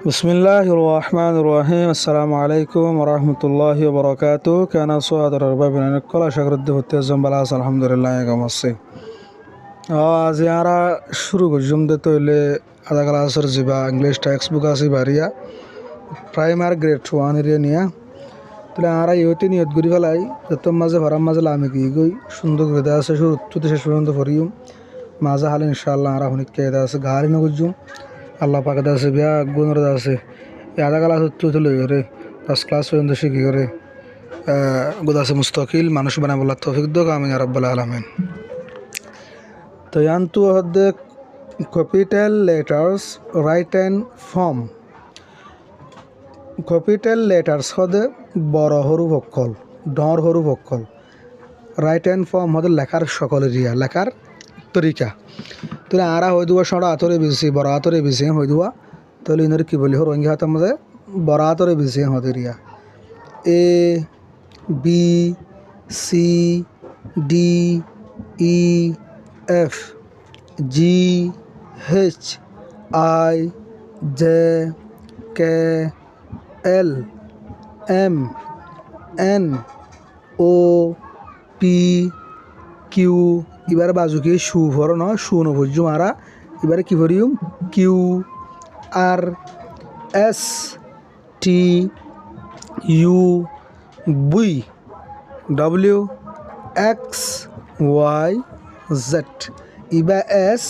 বিসমিল্লাহির রহমানির রহিম। আসসালামু আলাইকুম ওয়া রাহমাতুল্লাহি ওয়া বারাকাতুহু। কেন সোয়াদর রবাবিন কলা শাকরদ্দি হতে জম্বালা আলহামদুলিল্লাহ গমসে আজি আরা শুরু করজুম দে তইলে আধা ক্লাসের জিবা ইংলিশ টেক্সট বুক আছে বারিয়া প্রাইমারি গ্রেড 1 এর নিয়া তাহলে আরা ইয়তি নিয়ত করি ফেলাই যত মাঝে ভরাম মাঝে লামি কি গই সুন্দর করে দেওয়া আছে শুরু থেকে শেষ পর্যন্ত পড়িম মাঝে হালে ইনশাআল্লাহ আরা হুনিক কে দেওয়া আছে গাড়ি নগুজুম আল্লাহ পাকে দেওয়া আছে বিয়া গুণর দেওয়া আছে আধা ক্লাস হতে লই করে 10 ক্লাস পর্যন্ত শিখি করে গোদা আছে মুস্তাকিল মানুষ বানাবল্লাহ তৌফিক দোক আমিন ইয়া রাব্বাল আলামিন। তো ইয়ান্তু হদে capital letters right hand form capital letters হদে বড় হরুফ অক্ষর ডর হরুফ অক্ষর রাইট হ্যান্ড ফর্ম হদে লেখার সকল রিয়া লেখার তরিকা তাহলে আরা হয়ে দেওয়া সড়া আতরে বেশি বড় আতরে বেশি হয়ে দেওয়া তাহলে ইনার কি বলি রঙ্গি হাতের মধ্যে বড় আতরে বেশি হতে রিয়া A B C D E F G H I J K L M N O P Q এবারে বাজুকে শু ভর ন শু নভর্য মারা এবারে কি ভরিম Q R S T U V W X Y Z ইবা এস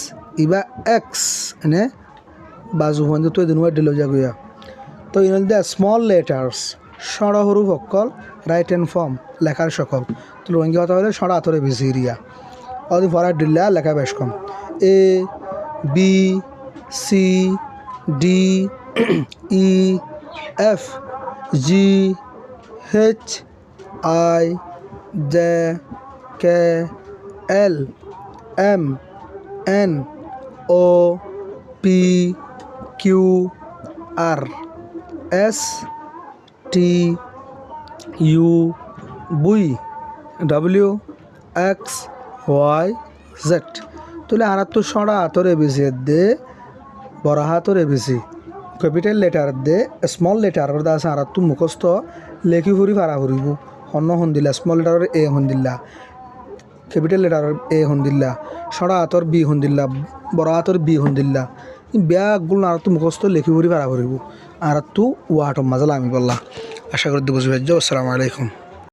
ইবা এক্স এনে বাজু হন তো এদিন ওয়াই দিল যাগুয়া তো ইন দ্য স্মল লেটার্স সড় হরুফ অক্ষর রাইট হ্যান্ড ফর্ম লেখার সকল তো রঙ্গি হতে হলে সড় আতরে বেশি রিয়া অদি ফরার দিল্লা লেখা বেশ কম A B C D E F G H I J K L M N O P Q R S T U V W X Y Z তাহলে আর তো সড়া হাতরে বেশি দে বড় হাতরে বেশি ক্যাপিটাল লেটার দে স্মল লেটার আছে আর তো মুখস্থ লেখি ফুরি ফারা ফুরিব হন্য হন্দিল্লা স্মল লেটারের এ হন্দিল্লা ক্যাপিটাল লেটারের এ হন্দিল্লা সড়া হাতর বি হন্দিল্লা বড় হাতর বি হন্দিল্লা ব্যাগুলো আর তো মুখস্থ লেখি ফুরি ফারা ফুরিব আর তো ওয়াট মাজাল আমি বললাম আশা করি বুঝবে। আসসালামু আলাইকুম।